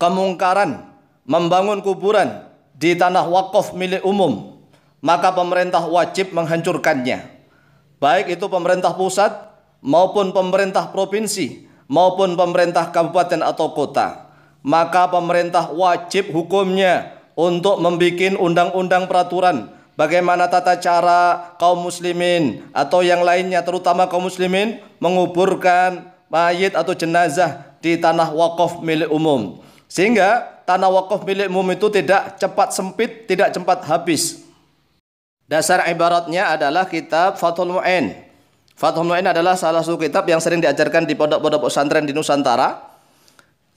kemungkaran membangun kuburan di tanah wakaf milik umum, maka pemerintah wajib menghancurkannya. Baik itu pemerintah pusat maupun pemerintah provinsi maupun pemerintah kabupaten atau kota. Maka pemerintah wajib hukumnya untuk membuat undang-undang peraturan bagaimana tata cara kaum muslimin atau yang lainnya, terutama kaum muslimin, menguburkan mayit atau jenazah di tanah wakaf milik umum. Sehingga tanah wakaf milik umum itu tidak cepat sempit, tidak cepat habis. Dasar ibaratnya adalah kitab Fathul Mu'in. Fathul Mu'in adalah salah satu kitab yang sering diajarkan di pondok-pondok pesantren di Nusantara,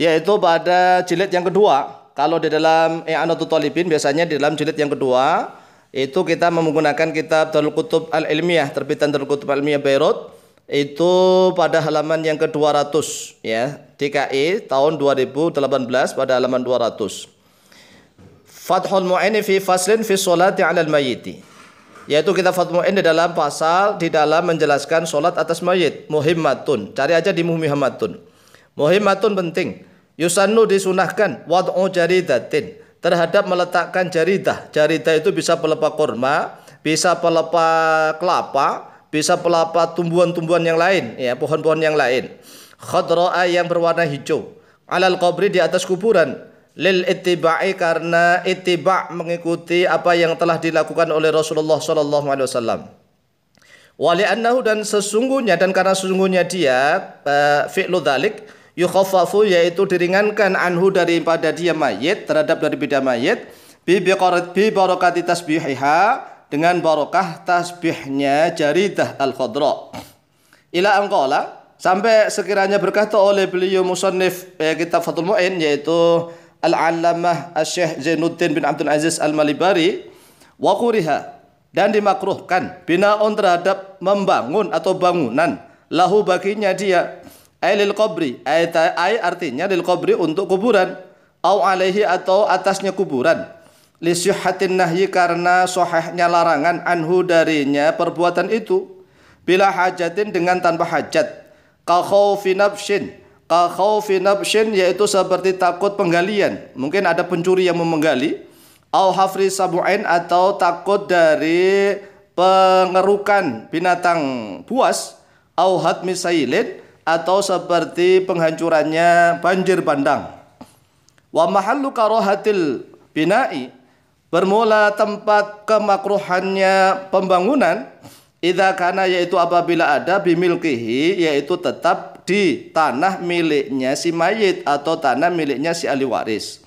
yaitu pada jilid yang kedua. Kalau di dalam I'anatul Talibin biasanya di dalam jilid yang kedua itu kita menggunakan kitab Darul Kutub Al-Ilmiyah, terbitan Darul Kutub Al-Ilmiyah Beirut, itu pada halaman yang ke-200 ya, DKI tahun 2018 pada halaman 200. Fathul Mu'in fi faslin fi sholati 'alal mayyiti, yaitu kita Fathul Mu'in di dalam pasal di dalam menjelaskan solat atas mayit. Muhimmatun, cari aja di muhimmatun. Muhimmatun penting. Yusannu disunahkan wad'u jaridatin, terhadap meletakkan jaridah. Jaridah itu bisa pelepah kurma, bisa pelepah kelapa, bisa pelepah tumbuhan-tumbuhan yang lain, ya, pohon-pohon yang lain. Khadra'a yang berwarna hijau. Alal qabri di atas kuburan. Lil ittiba'i karena ittiba' mengikuti apa yang telah dilakukan oleh Rasulullah sallallahu alaihi wasallam. Wali annahu dan sesungguhnya dan karena sesungguhnya dia fi'lu dzalik yukhaffafu yaitu diringankan anhu daripada dia mayit terhadap daripada mayit bi barakati tasbihiha dengan barokah tasbihnya jaridah al-khadra. Ila anqala sampai sekiranya berkata oleh beliau musannif kitab Fathul Mu'in yaitu Al-Allamah Asy-Syaikh Zainuddin bin Abdul Aziz Al-Malibari, wa kuriha dan dimakruhkan binaun terhadap membangun atau bangunan lahu baginya dia lil qabri ay artinya lil qabri untuk kuburan au alaihi atau atasnya kuburan li sihhatin nahyi karena sahihnya larangan anhu darinya perbuatan itu bila hajatin dengan tanpa hajat ka khaufi nafshin yaitu seperti takut penggalian, mungkin ada pencuri yang menggali, au hafri sabu'ain atau takut dari pengerukan binatang buas, au hatmi sailin atau seperti penghancurannya banjir bandang. Wa mahallu karahatil bina'i bermula tempat kemakruhannya pembangunan idza kana yaitu apabila ada bimilkihi yaitu tetap di tanah miliknya si mayit atau tanah miliknya si ahli waris.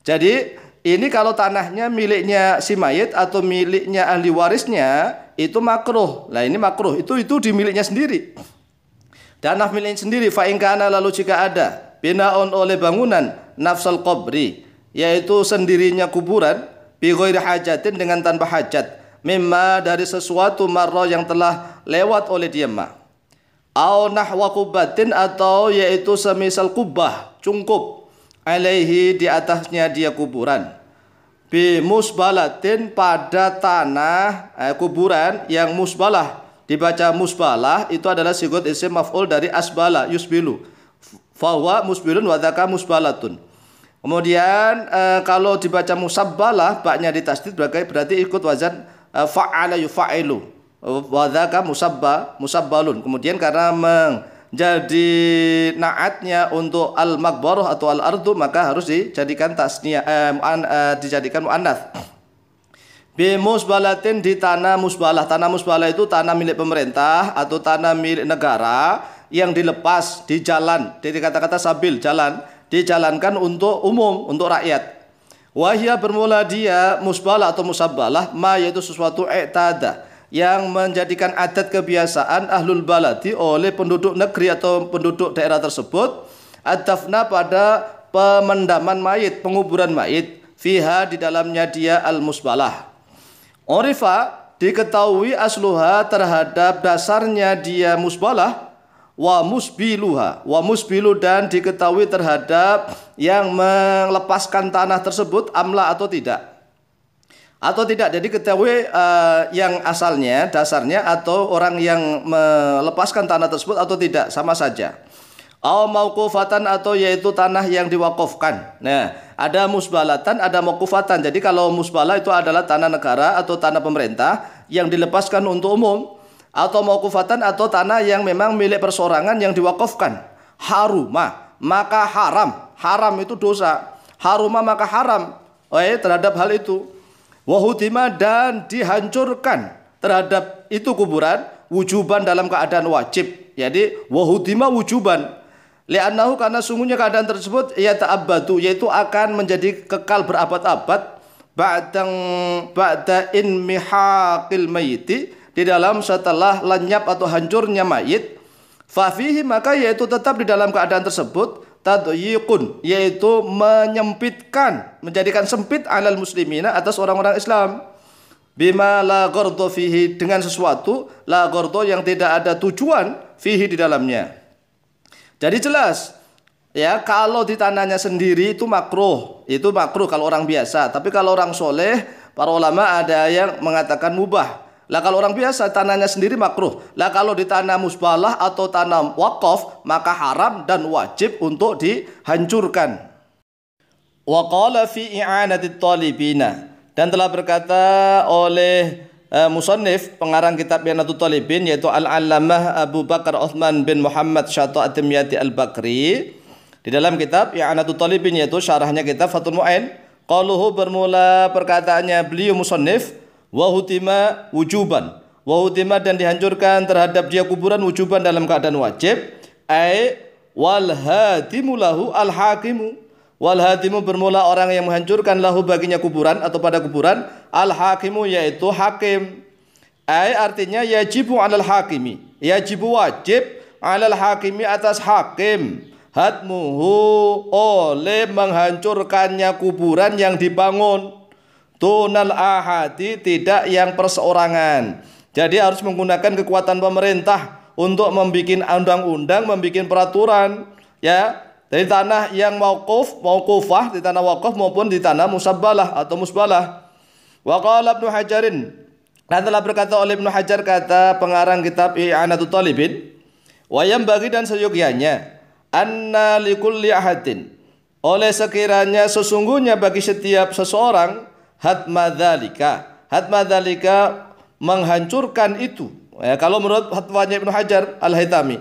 Jadi ini kalau tanahnya miliknya si mayit atau miliknya ahli warisnya itu makruh. Lah ini makruh itu di miliknya sendiri. Tanah miliknya sendiri fa in kana lalu jika ada binaun oleh bangunan nafsal qabri yaitu sendirinya kuburan bi ghairi hajatin dengan tanpa hajat mimma dari sesuatu marra yang telah lewat oleh dia ma au nahwa kubatin atau yaitu semisal kubah cungkup alaihi di atasnya dia kuburan bi musbalatin pada tanah kuburan yang musbalah dibaca musbalah itu adalah sigot isim maf'ul dari asbala yusbilu fahuwa musbilun wa dzaka musbalatun. Kemudian kalau dibaca musabbalah baknya ditasdid berarti ikut wazan fa'ala yufa'ilu wa dzaka musabbalun. Kemudian karena menjadi naatnya untuk al-maqbarah atau al-ardu maka harus dijadikan tasniyah dijadikan muannats. Bi musbalatin di tanah musbalah. Tanah musbalah itu tanah milik pemerintah atau tanah milik negara yang dilepas di jalan. Dari kata-kata sabil jalan dijalankan untuk umum, untuk rakyat. Wahia bermula dia musbalah atau musabbalah ma yaitu sesuatu i'tada yang menjadikan adat kebiasaan ahlul baladi oleh penduduk negeri atau penduduk daerah tersebut adafna pada pemendaman mayit, penguburan mayit fiha di dalamnya dia al-musbalah. Orifa diketahui asluha terhadap dasarnya dia musbalah wa musbilu dan diketahui terhadap yang melepaskan tanah tersebut amla atau tidak. Jadi ketahui yang asalnya dasarnya atau orang yang melepaskan tanah tersebut atau tidak sama saja. Au mauqufatan, atau yaitu tanah yang diwakafkan. Nah, ada musbalatan, ada mauqufatan. Jadi kalau musbalah itu adalah tanah negara atau tanah pemerintah yang dilepaskan untuk umum, atau mauqufatan atau tanah yang memang milik perseorangan yang diwakafkan. Haruma, maka haram. Haram itu dosa. Haruma maka haram terhadap hal itu. Wahudima, dan dihancurkan terhadap itu kuburan wujuban, dalam keadaan wajib. Jadi wahudima wujuban. Li'annahu, karena sungguhnya keadaan tersebut ya ta'abbadu, yaitu akan menjadi kekal berabad-abad ba'da inmihaqil mayyiti, di dalam setelah lenyap atau hancurnya mayit. Fafihi, maka yaitu tetap di dalam keadaan tersebut tadyiqun, yaitu menyempitkan, menjadikan sempit alal muslimina, atas orang-orang Islam. Bima la ghardo fihi, dengan sesuatu la ghardo yang tidak ada tujuan fihi di dalamnya. Jadi jelas ya, kalau di tanahnya sendiri itu makruh kalau orang biasa. Tapi kalau orang soleh, para ulama ada yang mengatakan mubah. Lah kalau orang biasa tanahnya sendiri makruh. Lah kalau di tanah musbalah atau tanah wakaf, maka haram dan wajib untuk dihancurkan. Wa qala fi i'anatit talibina, dan telah berkata oleh musannif pengarang kitab I'anatul Talibin, yaitu Al-Allamah Abu Bakar Uthman bin Muhammad Syata At-Timyati Al-Bakri, di dalam kitab I'anatul Talibin, yaitu syarahnya kitab Fathul Mu'in. Qaluhu, bermula perkataannya beliau musannif, wahutima wujuban, wahutima, dan dihancurkan terhadap dia kuburan wujuban, dalam keadaan wajib. Wal hadimu lahu al hakimu, wal hadimu, bermula orang yang menghancurkan lahu baginya kuburan atau pada kuburan, al hakimu, yaitu hakim. Artinya yajibu alal hakimi, yajibu wajib alal hakimi, atas hakim, hadmuhu, oleh menghancurkannya kuburan yang dibangun, tunal ahadi, tidak yang perseorangan. Jadi harus menggunakan kekuatan pemerintah untuk membuat undang-undang, membuat peraturan ya, dari tanah yang mauqufah, di tanah wakaf maupun di tanah musabbalah atau musbalah. Wa qala Ibnu Hajarin, dan telah berkata oleh Ibnu Hajar, kata pengarang kitab I'anatul Talibin, wa yambaghi, dan seyogyanya, anna likulli ahadin, oleh sekiranya sesungguhnya bagi setiap seseorang, hatma dzalika, menghancurkan itu. Ya, kalau menurut fatwanya Ibnu Hajar Al-Haytami,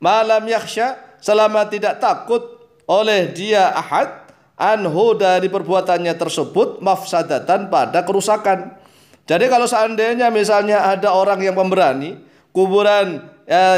malam yakhsha, selama tidak takut oleh dia ahad, anhu, dari perbuatannya tersebut, mafsadatan, pada kerusakan. Jadi kalau seandainya misalnya ada orang yang pemberani kuburan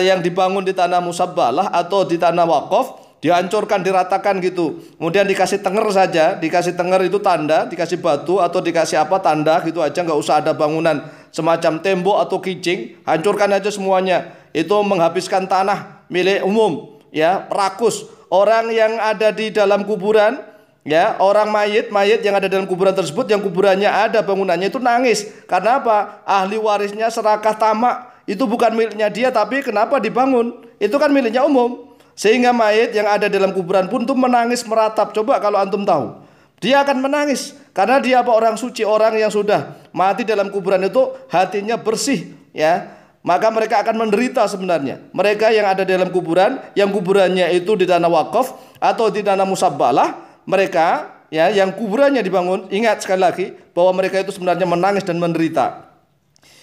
yang dibangun di tanah musabbalah atau di tanah wakaf, dihancurkan, diratakan gitu, kemudian dikasih tenger saja, dikasih tenger itu tanda, dikasih batu atau dikasih apa tanda gitu aja, nggak usah ada bangunan semacam tembok atau kijing, hancurkan aja semuanya. Itu menghabiskan tanah milik umum ya, rakus. Orang yang ada di dalam kuburan ya, orang mayit yang ada dalam kuburan tersebut, yang kuburannya ada bangunannya, itu nangis. Karena apa? Ahli warisnya serakah tamak, itu bukan miliknya dia, tapi kenapa dibangun? Itu kan miliknya umum. Sehingga mayit yang ada dalam kuburan pun tuh menangis meratap. Coba kalau antum tahu, dia akan menangis karena dia apa? Orang suci, orang yang sudah mati dalam kuburan itu hatinya bersih ya. Maka mereka akan menderita sebenarnya. Mereka yang ada dalam kuburan, yang kuburannya itu di tanah wakaf atau di tanah musabbalah, mereka ya yang kuburannya dibangun, ingat sekali lagi bahwa mereka itu sebenarnya menangis dan menderita.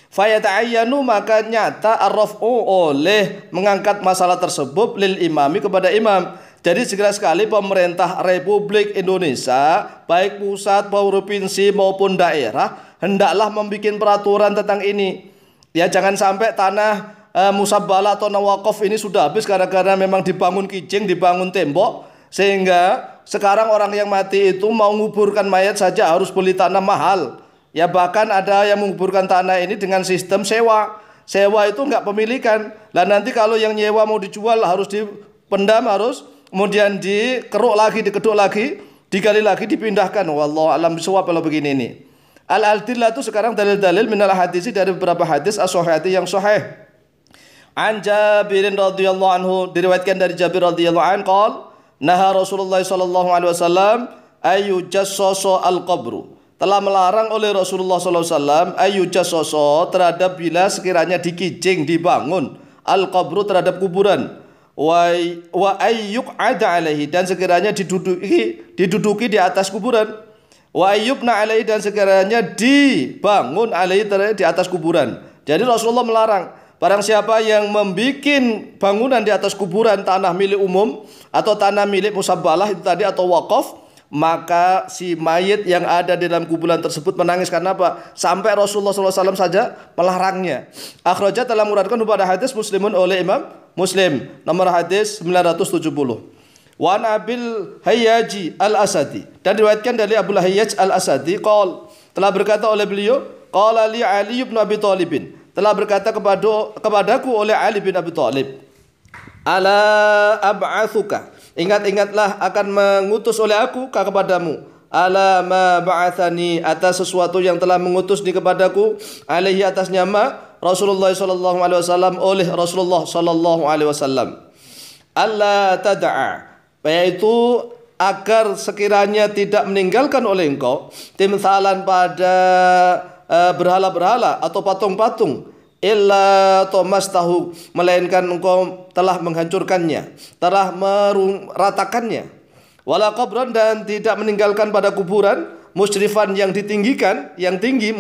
Fayata'ayyanu, maka nyata arraf'u, oleh mengangkat masalah tersebut lil imami, kepada imam. Jadi segera sekali pemerintah Republik Indonesia, baik pusat, provinsi maupun daerah, hendaklah membuat peraturan tentang ini. Ya, jangan sampai tanah musabbalah atau nawakaf ini sudah habis gara-gara memang dibangun kijing, dibangun tembok, sehingga sekarang orang yang mati itu mau menguburkan mayat saja harus beli tanah mahal. Ya, bahkan ada yang menguburkan tanah ini dengan sistem sewa. Sewa itu enggak pemilikan. Lah nanti kalau yang nyewa mau dijual harus dipendam, harus kemudian dikeruk lagi, dikeduk lagi, digali lagi, dipindahkan. Wallahu a'lam bishawab kalau begini ini. Al-adillah itu sekarang dalil-dalil minal hadisi, dari beberapa hadis as-sahihati yang sahih. An Jabirin radhiyallahu anhu, diriwayatkan dari Jabir radhiyallahu anhu qol, naha Rasulullah sallallahu alaihi wasallam ayu jassaso al-qabru. Telah melarang oleh Rasulullah sallallahu alaihi wasallam ayu jassaso, terhadap bila sekiranya dikijing, dibangun, al-qabru, terhadap kuburan. wa ayyuq'ada alaihi, dan sekiranya diduduki di atas kuburan, wa ayyubna alaihi, dan sekiranya dibangun alaihi di atas kuburan. Jadi Rasulullah melarang barang siapa yang membuat bangunan di atas kuburan, tanah milik umum atau tanah milik musabbalah itu tadi atau wakaf, maka si mayit yang ada di dalam kuburan tersebut menangis. Karena apa? Sampai Rasulullah SAW saja melarangnya. Akhrajah telah mengeluarkan pada hadis Muslimun oleh Imam Muslim, nomor hadis 970. Wan Abil Hayyaji Al-Asadi, dan diriwayatkan dari Abu Hayyaj Al-Asadi, telah berkata oleh beliau, qala li Ali bin Abi Thalib, telah berkata kepadaku oleh Ali bin Abi Thalib, ala ab'atsuka, ingat-ingatlah akan mengutus oleh aku kepadamu, ala ma ba'athani, atas sesuatu yang telah mengutus di kepadaku, alaihi atas nama Rasulullah sallallahu alaihi wasallam, oleh Rasulullah sallallahu alaihi wasallam. Allah tada'a, yaitu agar sekiranya tidak meninggalkan oleh engkau timsalan pada berhala-berhala atau patung-patung, illa tomastahu, melainkan engkau telah menghancurkannya, telah meratakannya, wala qabran, dan tidak meninggalkan pada kuburan, musyrifan yang ditinggikan, yang tinggi,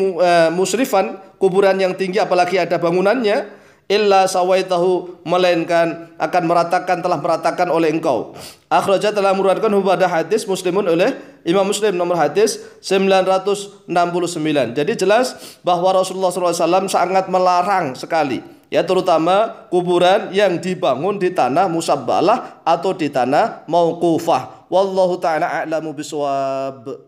musyrifan kuburan yang tinggi apalagi ada bangunannya, illa sawaitahu, melainkan akan meratakan, telah meratakan oleh engkau. Akhrajah telah mengeluarkan pada hadis Muslimun oleh Imam Muslim, nomor hadis 969. Jadi jelas bahwa Rasulullah SAW sangat melarang sekali, ya, terutama kuburan yang dibangun di tanah musabbalah atau di tanah mauqufah. Wallahu ta'ala a'lamu bisawab.